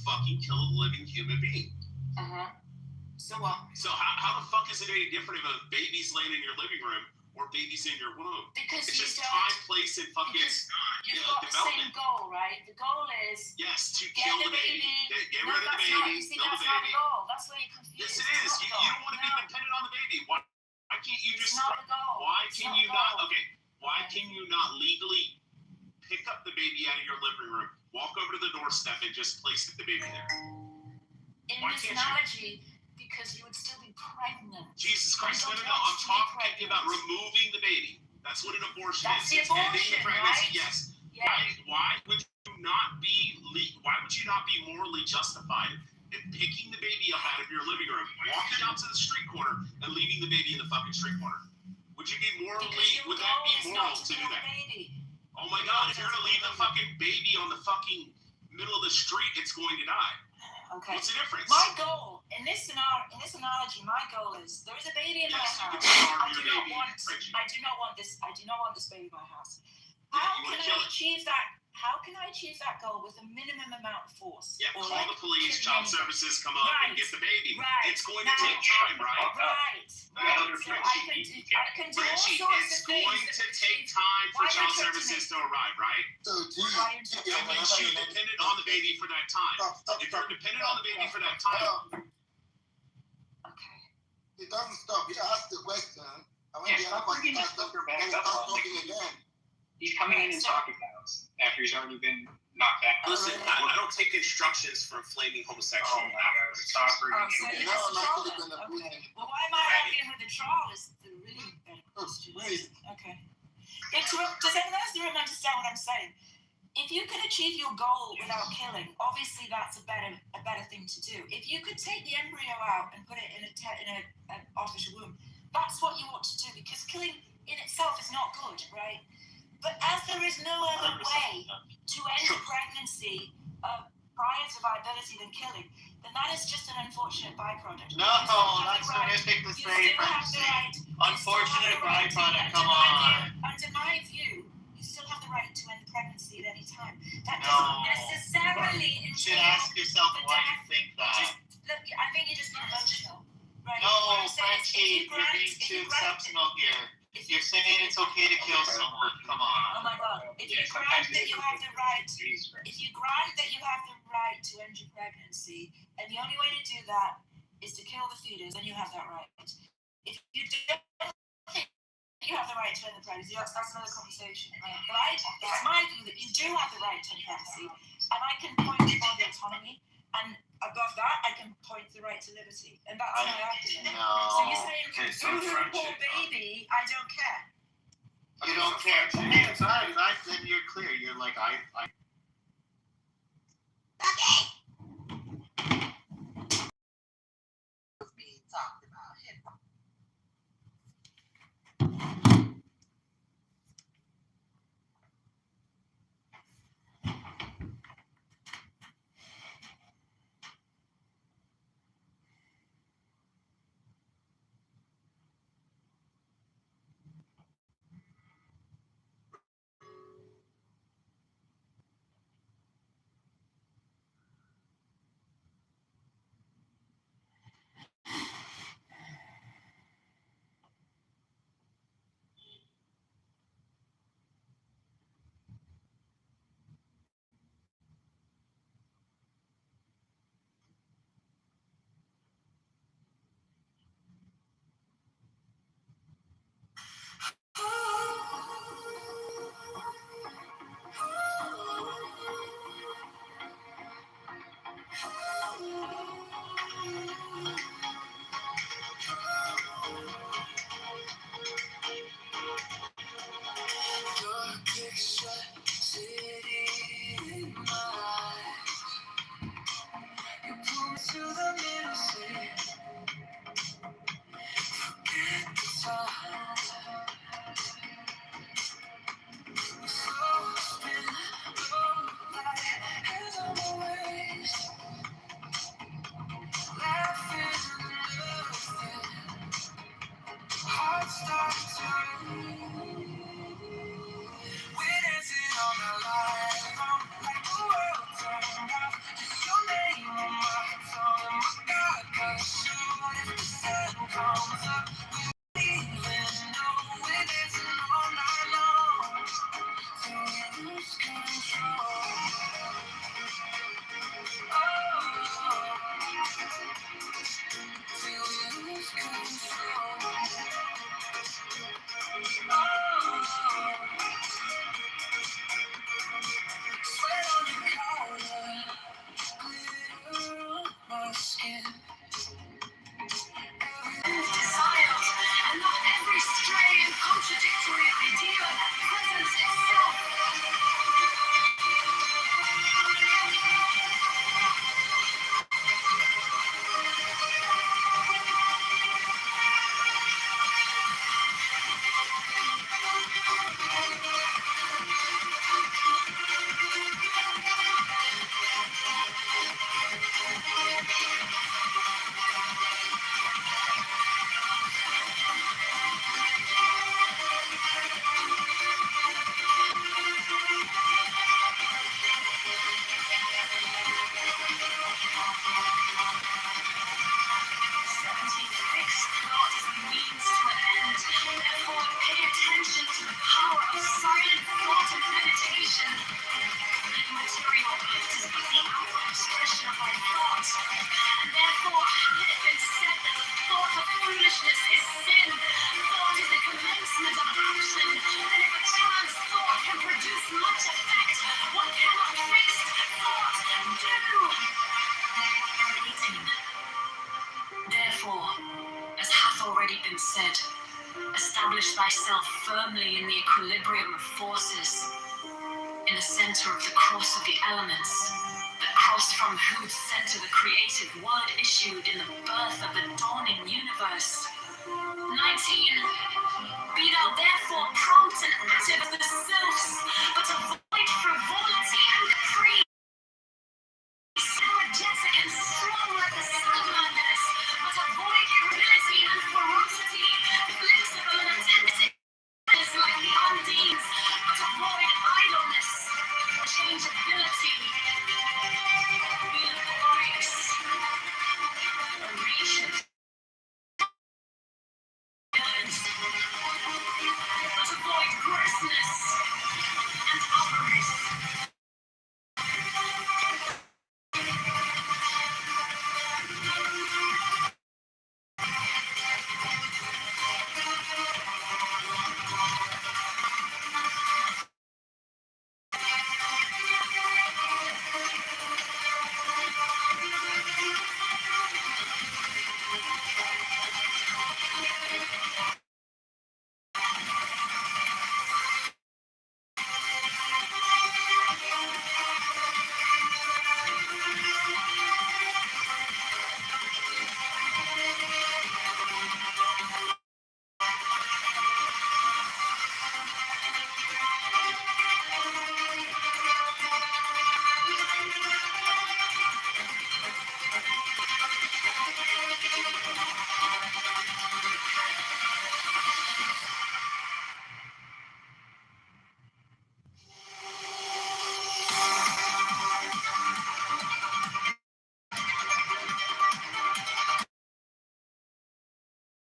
fucking kill a living human being. So what? So how the fuck is it any different if a baby's laying in your living room or baby's in your womb? Because it's just time, place, and fucking you've got the same goal, right? The goal is to kill the baby. Get rid of the baby. Not, you see, that's not the goal. That's where you're confused. Yes, it is. You don't want to be dependent on the baby. Why can't you just? It's not the goal. Why can you not? Okay. Why can you not legally pick up the baby out of your living room, walk over to the doorstep, and just place the baby there? In this analogy, because you would still be pregnant. Jesus Christ, no. I'm talking about removing the baby. That's what an abortion is. That's the abortion, right? Yes. Yeah. Why would you not be morally justified in picking the baby up out of your living room, walking out to the street corner, and leaving the baby in the fucking street corner? Would that be moral to do that? Oh my God, if you're gonna leave the fucking baby on the fucking middle of the street, it's going to die. Okay. What's the difference? My goal in this analogy, my goal is there is a baby in my house. I do not want this baby in my house. How can I achieve that? How can I achieve that goal with a minimum amount of force? Yeah, call the police, child services, come up and get the baby. Right. It's going to take time, right? Right. So I can do all sorts of things. It's going to take time for child services to arrive, right? That makes you dependent on the baby for that time. If you're dependent on the baby for that time. Okay. It doesn't stop. He asked the question. And when the other person starts talking again. He's coming in and talking about us after he's already been knocked out. Listen, I don't take instructions from flaming homosexual. Well, why am I arguing with the troll is the really bad question. Okay. Does anyone else in the room understand what I'm saying? If you could achieve your goal without killing, obviously that's a better thing to do. If you could take the embryo out and put it in an artificial womb, that's what you ought to do, because killing in itself is not good, right? But as there is no other way to end a pregnancy prior to viability than killing, then that is just an unfortunate byproduct. No, that's horrific to say, pregnancy. Unfortunate byproduct, come on. Under my view, you still have the right to end the pregnancy at any time. That doesn't necessarily entail... You should ask yourself why you think that. I think you're just emotional, right? No, Frenchie, you're being too exceptional here. You're saying it's okay to kill someone. Come on. Oh my God! If you grant that you have the right to end your pregnancy, and the only way to do that is to kill the fetus, then you have that right. If you don't think you have the right to end the pregnancy, that's another conversation. Right? But it's my view that you do have the right to end pregnancy, and I can point to body autonomy, and above that, I can point to the right to liberty, and that's my argument. No. So you're saying, poor baby, I don't care. You don't care. Then you're clear. You're like, I. Okay. Being talked about hip hop. once said, establish thyself firmly in the equilibrium of forces, in the center of the cross of the elements, the cross from whose center the creative word issued in the birth of the dawning universe. 19. Be thou therefore prompt and active as the sylphs, but avoid